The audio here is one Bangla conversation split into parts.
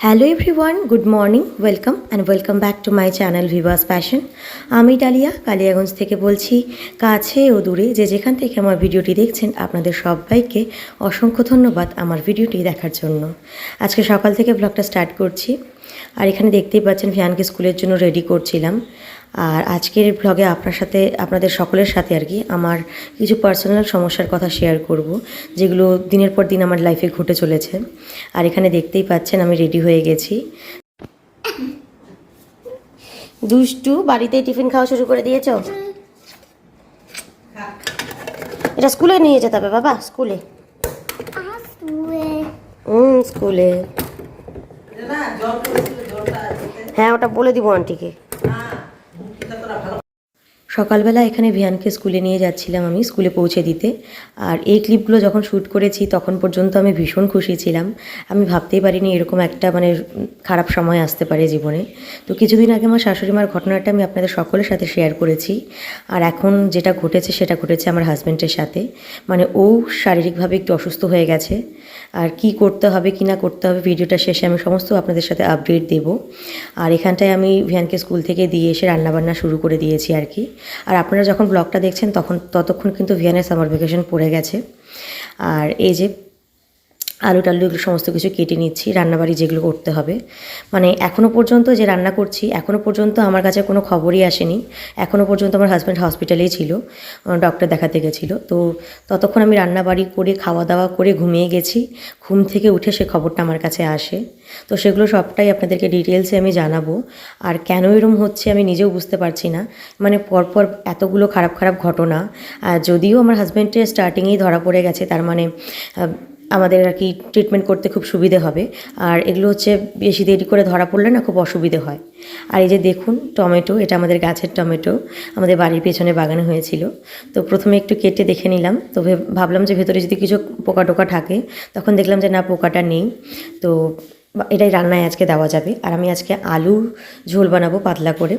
Hello everyone, good morning, welcome back to my channel Vivas passion. আমি ডালিয়া কালিয়াগঞ্জ থেকে বলছি। কাছে ও দূরে যে যেখান থেকে আমার ভিডিওটি দেখছেন, আপনাদের সবাইকে অসংখ্য ধন্যবাদ আমার ভিডিওটি দেখার জন্য। আজকে সকাল থেকে ব্লগটা স্টার্ট করছি। আর এখানে দেখতেই পাচ্ছেন ভিয়ানকে স্কুলের জন্য রেডি করছিলাম। আর আজকের ব্লগে আপনাদের সকলের সাথে আর কি আমার কিছু পার্সোনাল সমস্যার কথা শেয়ার করব, যেগুলো দিনের পর দিন আমার লাইফে ঘটে চলেছে। আর এখানে দেখতেই পাচ্ছেন আমি রেডি হয়ে গেছি। দুষ্টু বাড়িতেই টিফিন খাওয়া শুরু করে দিয়েছ? এটা স্কুলে নিয়ে যেতে হবে বাবা, স্কুলে। স্কুলে হ্যাঁ, ওটা বলে দিব আন্টিকে। সকালবেলা এখানে ভিয়ানকে স্কুলে নিয়ে যাচ্ছিলাম, আমি স্কুলে পৌঁছে দিতে। আর এই ক্লিপগুলো যখন শ্যুট করেছি তখন পর্যন্ত আমি ভীষণ খুশি ছিলাম। আমি ভাবতেই পারিনি এরকম একটা খারাপ সময় আসতে পারে জীবনে। তো কিছুদিন আগে আমার শাশুড়ি মার ঘটনাটা আমি আপনাদের সকলের সাথে শেয়ার করেছি। আর এখন যেটা ঘটেছে সেটা ঘটেছে আমার হাজব্যান্ডের সাথে। ও শারীরিকভাবে একটু অসুস্থ হয়ে গেছে। আর কি করতে হবে কি না করতে হবে ভিডিওটা শেষে আমি সমস্ত আপনাদের সাথে আপডেট দেব। আর এখানটায় আমি ভিয়ানকে স্কুল থেকে দিয়ে এসে রান্নাবান্না শুরু করে দিয়েছি আর কি। আর আপনারা যখন ব্লগটা দেখছেন ততক্ষণ কিন্তু ভিয়ানের সামার ভ্যাকেশন পড়ে গেছে। আর এই যে আলু টালু এগুলো সমস্ত কিছু কেটে নিচ্ছি, রান্নাবাড়ি যেগুলো করতে হবে। এখনও পর্যন্ত যে রান্না করছি, এখনও পর্যন্ত আমার কাছে কোনো খবরই আসেনি। এখনও পর্যন্ত আমার হাজব্যান্ড হসপিটালেই ছিল, ডক্টর দেখাতে গেছিলো। তো ততক্ষণ আমি রান্নাবাড়ি করে খাওয়া দাওয়া করে ঘুমিয়ে গেছি। ঘুম থেকে উঠে সে খবরটা আমার কাছে আসে। তো সেগুলো সবটাই আপনাদেরকে ডিটেলসে আমি জানাবো। আর কেন এরম হচ্ছে আমি নিজেও বুঝতে পারছি না। পরপর এতগুলো খারাপ খারাপ ঘটনা। যদিও আমার হাজব্যান্ডের স্টার্টিংয়েই ধরা পড়ে গেছে, তার আমাদের আর কি ট্রিটমেন্ট করতে খুব সুবিধে হবে। আর এগুলো হচ্ছে বেশি দেরি করে ধরা পড়লে না খুব অসুবিধে হয়। আর এই যে দেখুন টমেটো, এটা আমাদের গাছের টমেটো, আমাদের বাড়ির পেছনে বাগানে হয়েছিল। তো প্রথমে একটু কেটে দেখে নিলাম। তো ভাবলাম যে ভেতরে যদি কিছু পোকা টোকা থাকে, তখন দেখলাম যে না, পোকাটা নেই। তো এটাই রান্নায় আজকে দেওয়া যাবে। আর আমি আজকে আলুর ঝোল বানাবো পাতলা করে।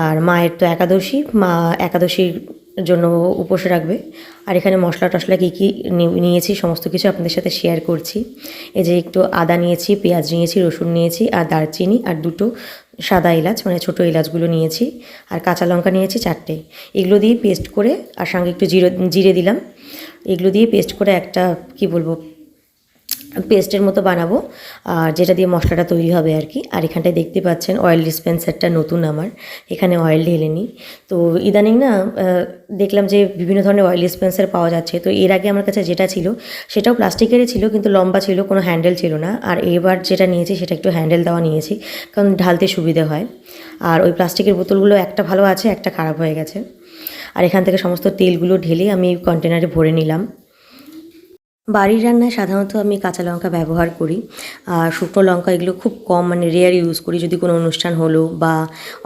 আর মায়ের তো একাদশী, মা একাদশীর জন্য উপোস রাখবে। আর এখানে মশলা টশলা কী কী নিয়েছি সমস্ত কিছু আপনাদের সাথে শেয়ার করছি। এই যে একটু আদা নিয়েছি, পেঁয়াজ নিয়েছি, রসুন নিয়েছি, আর দারচিনি, আর দুটো সাদা এলাচ ছোটো এলাচগুলো নিয়েছি, আর কাঁচা লঙ্কা নিয়েছি 4টে। এগুলো দিয়ে পেস্ট করে, আর সঙ্গে একটু জিরে দিলাম। এগুলো দিয়ে পেস্ট করে একটা পেস্টের মতো বানাবো, আর যেটা দিয়ে মশলাটা তৈরি হবে আর কি। আর এখানটায় দেখতে পাচ্ছেন অয়েল ডিসপেন্সারটা নতুন আমার, এখানে অয়েল ঢেলে নিই। তো ইদানিং না দেখলাম যে বিভিন্ন ধরনের অয়েল ডিসপেন্সার পাওয়া যাচ্ছে। তো এর আগে আমার কাছে যেটা ছিল সেটাও প্লাস্টিকেরই ছিল, কিন্তু লম্বা ছিল, কোনো হ্যান্ডেল ছিল না। আর এবার যেটা নিয়েছি সেটা একটু হ্যান্ডেল দেওয়া নিয়েছি, কারণ ঢালতে সুবিধে হয়। আর ওই প্লাস্টিকের বোতলগুলো একটা ভালো আছে, একটা খারাপ হয়ে গেছে। আর এখান থেকে সমস্ত তেলগুলো ঢেলে আমি কন্টেনারে ভরে নিলাম। বাড়ির রান্নায় সাধারণত আমি কাঁচা লঙ্কা ব্যবহার করি, আর শুকনো লঙ্কা এগুলো খুব কম, রেয়ার ইউজ করি। যদি কোনো অনুষ্ঠান হলো বা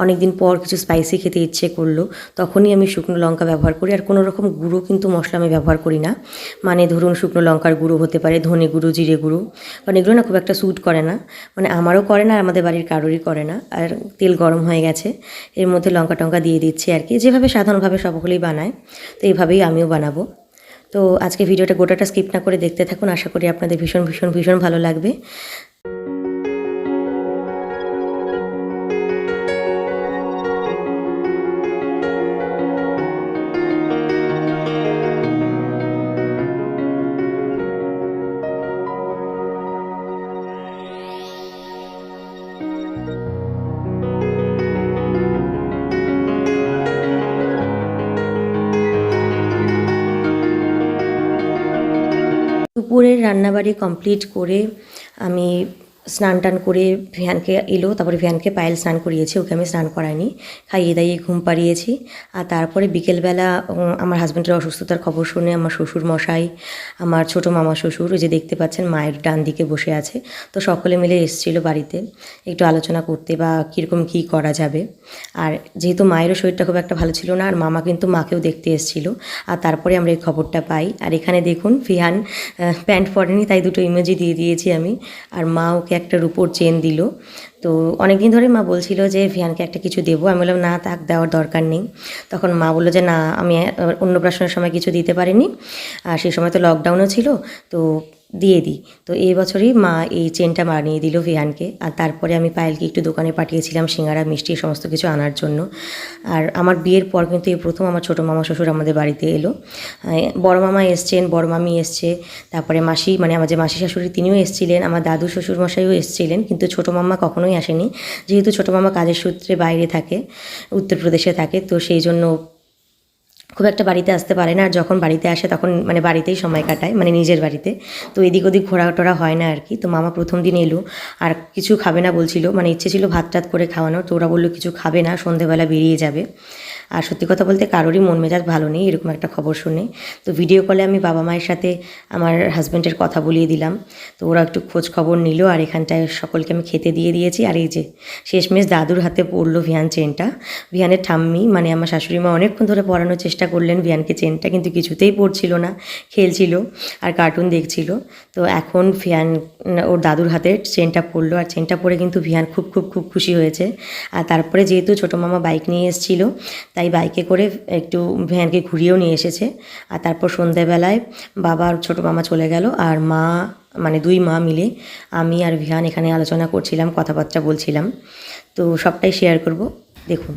অনেক দিন পর কিছু স্পাইসি খেতে ইচ্ছে করলো, তখনই আমি শুকনো লঙ্কা ব্যবহার করি। আর কোনো রকম গুঁড়ো কিন্তু মশলা আমি ব্যবহার করি না। ধরুন শুকনো লঙ্কার গুঁড়ো হতে পারে, ধনে গুঁড়ো, জিরে গুঁড়ো, কারণ এগুলো না খুব একটা স্যুট করে না। আমারও করে না, আর আমাদের বাড়ির কারোরই করে না। আর তেল গরম হয়ে গেছে, এর মধ্যে লঙ্কা টঙ্কা দিয়ে দিচ্ছি আর কি, যেভাবে সাধারণভাবে সকলেই বানায়। তো এইভাবেই আমিও বানাবো। তো আজকে ভিডিওটা গোটাটা স্কিপ না করে দেখতে থাকুন, আশা করি আপনাদের ভীষণ ভীষণ ভীষণ ভালো লাগবে। দুপুরের রান্নাবাড়ি কমপ্লিট করে আমি স্নান টান করে ভিয়ানকে এলো, তারপরে ভিয়ানকে পায়েল স্নান করিয়েছি, ওকে আমি স্নান করাইনি, খাইয়ে দাইয়ে ঘুম পাড়িয়েছি। আর তারপরে বিকেলবেলা আমার হাজব্যান্ডের অসুস্থতার খবর শুনে আমার শ্বশুর মশাই, আমার ছোটো মামা শ্বশুর, ওই যে দেখতে পাচ্ছেন মায়ের ডান দিকে বসে আছে, তো সকলে মিলে এসেছিলো বাড়িতে একটু আলোচনা করতে বা কীরকম কী করা যাবে। আর যেহেতু মায়েরও শরীরটা খুব একটা ভালো ছিল না, আর মামা কিন্তু মাকেও দেখতে এসেছিলো। আর তারপরে আমরা এই খবরটা পাই। আর এখানে দেখুন ভিয়ান প্যান্ট পরেনি, তাই দুটো ইমোজি দিয়ে দিয়েছি আমি। আর মা ওকে একটা রূপোর চেন দিল। তো অনেকদিন ধরে মা বলছিল যে ভিয়ানকে একটা কিছু দেবো, আমি বললাম না, তাক দেওয়ার দরকার নেই। তখন মা বললো যে না, আমি অন্নপ্রাশনের সময় কিছু দিতে পারিনি, আর সেই সময় তো লকডাউনও ছিল, তো দিয়ে দিই। তো এই বছরই মা এই চেনটা বানিয়ে দিল ভিয়ানকে। আর তারপরে আমি পায়েলকে একটু দোকানে পাঠিয়েছিলাম সিঙ্গারা মিষ্টি সমস্ত কিছু আনার জন্য। আর আমার বিয়ের পর কিন্তু এই প্রথম আমার ছোটো মামা শ্বশুর আমাদের বাড়িতে এলো। বড় মামা এসছেন, বড় মামি এসছে, তারপরে মাসি মানে আমার যে মাসি শাশুড়ি তিনিও এসেছিলেন, আমার দাদু শ্বশুরমশাইও এসেছিলেন, কিন্তু ছোটো মামা কখনোই আসেনি, যেহেতু ছোটো মামা কাজের সূত্রে বাইরে থাকে, উত্তরপ্রদেশে থাকে, তো সেই জন্য খুব একটা বাড়িতে আসতে পারে না। আর যখন বাড়িতে আসে তখন মানে বাড়িতেই সময় কাটায়, মানে নিজের বাড়িতে, তো এদিক ওদিক ঘোরা টোরা হয় না আর কি। তো মামা প্রথম দিন এলো আর কিছু খাবে না বলছিল, মানে ইচ্ছে ছিল ভাত টাত করে খাওয়ানো, তো ওরা বললো কিছু খাবে না, সন্ধেবেলা বেরিয়ে যাবে। আর সত্যি কথা বলতে কারোরই মন মেজাজ ভালো নেই এরকম একটা খবর শুনে। তো ভিডিও কলে আমি বাবা মায়ের সাথে আমার হাজব্যান্ডের কথা বলিয়ে দিলাম, তো ওরা একটু খোঁজ খবর নিল। আর এখানটায় সকলকে আমি খেতে দিয়ে দিয়েছি। আর এই যে শেষমেশ দাদুর হাতে পড়লো ভিয়ান চেনটা। ভিয়ানের ঠাম্মি মানে আমার শাশুড়ি মা অনেকক্ষণ ধরে পরানোর চেষ্টা করলেন ভিয়ানকে চেনটা, কিন্তু কিছুতেই পড়ছিল না, খেলছিল আর কার্টুন দেখছিল। তো এখন ভিয়ান ওর দাদুর হাতে চেনটা পড়লো, আর চেনটা পরে কিন্তু ভিয়ান খুব খুব খুব খুশি হয়েছে। আর তারপরে যেহেতু ছোটো মামা বাইক নিয়ে এসেছিলো, তাই বাইকে করে একটু ভিয়ানকে ঘুরিয়েও নিয়ে এসেছে। আর তারপর সন্ধ্যাবেলায় বাবা আর ছোটো মামা চলে গেল, আর মা মানে দুই মা মিলে আমি আর ভিয়ান এখানে আলোচনা করছিলাম, কথাবার্তা বলছিলাম। তো সবটাই শেয়ার করব, দেখুন।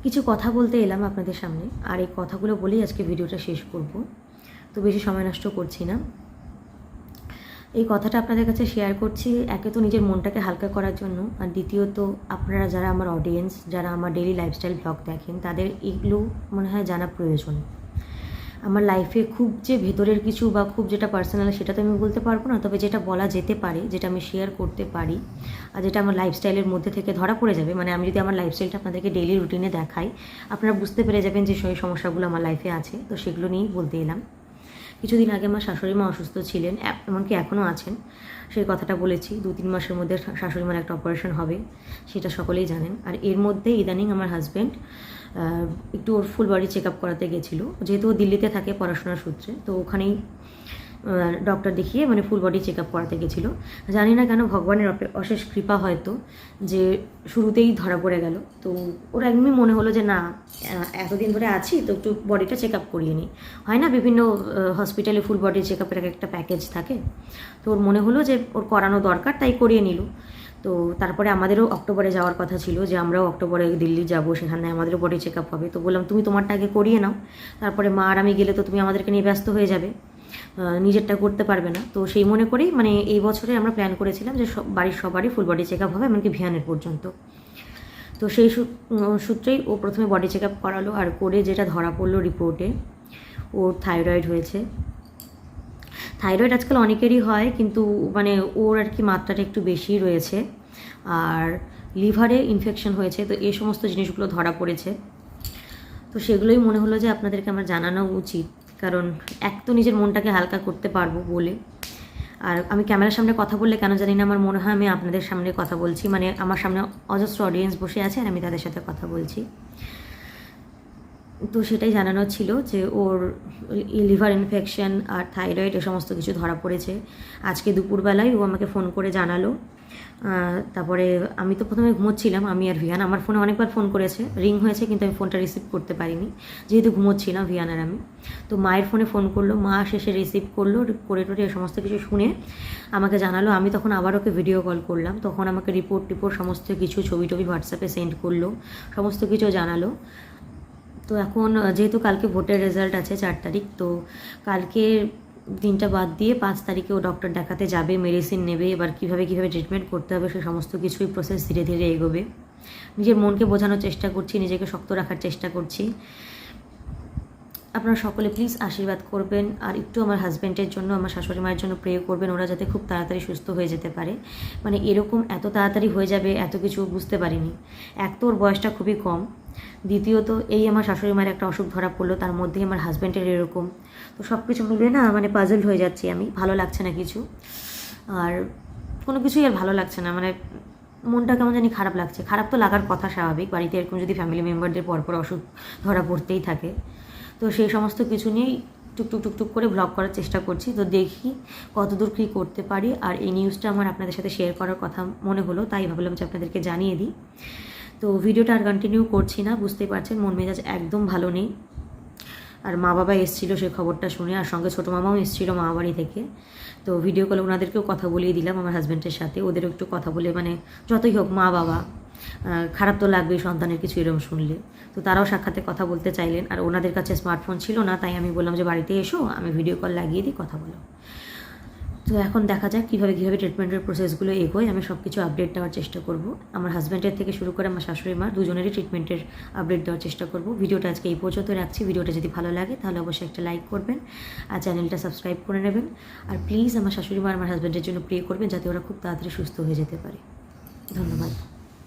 কিছু কথা বলতে এলাম আপনাদের সামনে, আর এই কথাগুলো বলেই আজকে ভিডিওটা শেষ করব। তো বেশি সময় নষ্ট করছি না। এই কথাটা আপনাদের কাছে শেয়ার করছি, একে তো নিজের মনটাকে হালকা করার জন্য, আর দ্বিতীয়ত আপনারা যারা আমার অডিয়েন্স, যারা আমার ডেইলি লাইফস্টাইল ব্লগ দেখেন, তাদের এগুলো মনে হয় জানা প্রয়োজন। আমার লাইফে খুব যে ভেতরের কিছু বা খুব যেটা পার্সোনাল সেটা তো আমি বলতে পারবো না, তবে যেটা বলা যেতে পারে, যেটা আমি শেয়ার করতে পারি, আর যেটা আমার লাইফস্টাইলের মধ্যে থেকে ধরা পড়ে যাবে, মানে আমি যদি আমার লাইফস্টাইলটা আপনাদেরকে ডেইলি রুটিনে দেখাই, আপনারা বুঝতে পেরে যাবেন যে সেই সমস্যাগুলো আমার লাইফে আছে। তো সেগুলো নিয়েই বলতে এলাম। কিছুদিন আগে আমার শাশুড়ি মা অসুস্থ ছিলেন, এমনকি এখনও আছেন, সেই কথাটা বলেছি। 2-3 মাসের মধ্যে শাশুড়ি মার একটা অপারেশন হবে, সেটা সকলেই জানেন। আর এর মধ্যে ইদানিং আমার হাজব্যান্ড একটু ওর ফুল বডি চেক আপ করাতে গেছিলো, যেহেতু ও দিল্লিতে থাকে পড়াশোনার সূত্রে, তো ওখানেই ডক্টর দেখিয়ে মানে ফুল বডি চেক আপ করাতে গেছিলো। জানি না কেন ভগবানের অশেষ কৃপা হয়তো যে শুরুতেই ধরা পড়ে গেল। তো ওর একদমই মনে হলো যে না, এতদিন ধরে আছি তো একটু বডিটা চেক আপ করিয়ে নিই। হয় না বিভিন্ন হসপিটালে ফুল বডি চেক আপের একটা প্যাকেজ থাকে, তো ওর মনে হলো যে ওর করানো দরকার, তাই করিয়ে নিল। তো তারপরে আমাদেরও অক্টোবরে যাওয়ার কথা ছিল, যে আমরাও অক্টোবরে দিল্লি যাব, সেখানে আমাদেরও বডি চেক আপ হবে। তো বললাম তুমি তোমারটা আগে করিয়ে নাও, তারপরে মা আর আমি গেলে তো তুমি আমাদেরকে নিয়ে ব্যস্ত হয়ে যাবে, নিজেরটা করতে পারবে না। তো সেই মনে করেই মানে এই বছরে আমরা প্ল্যান করেছিলাম যে বাড়ির সবারই ফুল বডি চেক আপ হবে, এমনকি ভিয়ানের পর্যন্ত। তো সেই সূত্রেই ও প্রথমে বডি চেক আপ করালো, আর করে যেটা ধরা পড়লো রিপোর্টে, ওর থাইরয়েড হয়েছে। থাইরয়েড আজকাল অনেকেরই হয়, কিন্তু মানে ওর আর কি মাত্রাটা একটু বেশি রয়েছে, আর লিভারে ইনফেকশন হয়েছে। তো এই সমস্ত জিনিসগুলো ধরা পড়েছে। তো সেগুলোই মনে হলো যে আপনাদেরকে আমার জানানো উচিত, কারণ এক তো নিজের মনটাকে হালকা করতে পারবো বলে, আর আমি ক্যামেরার সামনে কথা বললে কেন জানি না আমার মনে হয় আমি আপনাদের সামনে কথা বলছি, মানে আমার সামনে অজস্র অডিয়েন্স বসে আছে আর আমি তাদের সাথে কথা বলছি। তো সেটাই জানানো ছিল যে ওর লিভার ইনফেকশন আর থাইরয়েড এ সমস্ত কিছু ধরা পড়েছে। আজকে দুপুরবেলায় ও আমাকে ফোন করে জানালো। তারপরে আমি তো প্রথমে ঘুমোচ্ছিলাম, আমি আর ভিয়ান। আমার ফোনে অনেকবার ফোন করেছে, রিং হয়েছে, কিন্তু আমি ফোনটা রিসিভ করতে পারিনি যেহেতু ঘুমোচ্ছিলাম ভিয়ান আর আমি। তো মায়ের ফোনে ফোন করলো, মা শেষে রিসিভ করলো, করে টোরে সমস্ত কিছু শুনে আমাকে জানালো। আমি তখন আবার ওকে ভিডিও কল করলাম, তখন আমাকে রিপোর্ট সমস্ত কিছু ছবি টবি হোয়াটসঅ্যাপে সেন্ড করলো, সমস্ত কিছু জানালো। তো এখন যেহেতু কালকে ভোটের রেজাল্ট আছে 4 তারিখ, তো কালকে দিনটা বাদ দিয়ে 5 তারিখে ও ডক্টর দেখাতে যাবে, মেডিসিন নেবে। এবার কীভাবে ট্রিটমেন্ট করতে হবে সে সমস্ত কিছুই প্রসেস ধীরে ধীরে এগোবে। নিজের মনকে বোঝানোর চেষ্টা করছি, নিজেকে শক্ত রাখার চেষ্টা করছি। আপনারা সকলে প্লিজ আশীর্বাদ করবেন, আর একটু আমার হাজব্যান্ডের জন্য, আমার শাশুড়ি মায়ের জন্য প্রে করবেন, ওরা যাতে খুব তাড়াতাড়ি সুস্থ হয়ে যেতে পারে। মানে এরকম এত তাড়াতাড়ি হয়ে যাবে এত কিছু বুঝতে পারিনি। এক তো ওর বয়সটা খুবই কম, দ্বিতীয়ত এই আমার শাশুড়ি মায়ের একটা অসুখ ধরা পড়লো, তার মধ্যেই আমার হাজব্যান্ডের এরকম। তো সব কিছু মিলে না মানে পাজলড হয়ে যাচ্ছি আমি, ভালো লাগছে না কিছু, আর কোনো কিছুই আর ভালো লাগছে না। মানে মনটা কেমন জানি খারাপ লাগছে। খারাপ তো লাগার কথা, স্বাভাবিক, বাড়িতে এরকম যদি ফ্যামিলি মেম্বারদের পরপর অসুখ ধরা পড়তেই থাকে। তো সেই সমস্ত কিছু নিয়েই টুকটুক করে ব্লগ করার চেষ্টা করছি। তো দেখি কতদূর কী করতে পারি। আর এই নিউজটা আমার আপনাদের সাথে শেয়ার করার কথা মনে হলো, তাই ভাবলাম যে আপনাদেরকে জানিয়ে দিই। তো ভিডিওটা আর কন্টিনিউ করছি না, বুঝতেই পারছেন মন মেজাজ একদম ভালো নেই। আর মা বাবা এসেছিলো সেই খবরটা শুনে, আর সঙ্গে ছোটো মামাও এসেছিলো মামা বাড়ি থেকে। তো ভিডিও কলে ওনাদেরকেও কথা বলিয়ে দিলাম আমার হাজব্যান্ডের সাথে, ওদেরও একটু কথা বলে, মানে যতই হোক মা বাবা, খারাপ তো লাগবেই সন্তানের কিছু এরকম শুনলে। তো তারাও সাক্ষাতে কথা বলতে চাইলেন, আর ওনাদের কাছে স্মার্টফোন ছিল না, তাই আমি বললাম যে বাড়িতে এসো, আমি ভিডিও কল লাগিয়ে দিই, কথা বলো। তো এখন দেখা যাক কীভাবে ট্রিটমেন্টের প্রসেসগুলো এগোয়, আমি সব কিছু আপডেট দেওয়ার চেষ্টা করব। আমার হাজব্যান্ডের থেকে শুরু করে আমার শাশুড়ি মা দুজনেরই ট্রিটমেন্টের আপডেট দেওয়ার চেষ্টা করব। ভিডিওটা আজকে এই পর্যন্ত রাখছি। ভিডিওটা যদি ভালো লাগে তাহলে অবশ্যই একটা লাইক করবেন আর চ্যানেলটা সাবস্ক্রাইব করে নেবেন। আর প্লিজ আমার শাশুড়ি মা আর আমার হাজব্যান্ডের জন্য প্রে করবেন যাতে ওরা খুব তাড়াতাড়ি সুস্থ হয়ে যেতে পারে। ধন্যবাদ।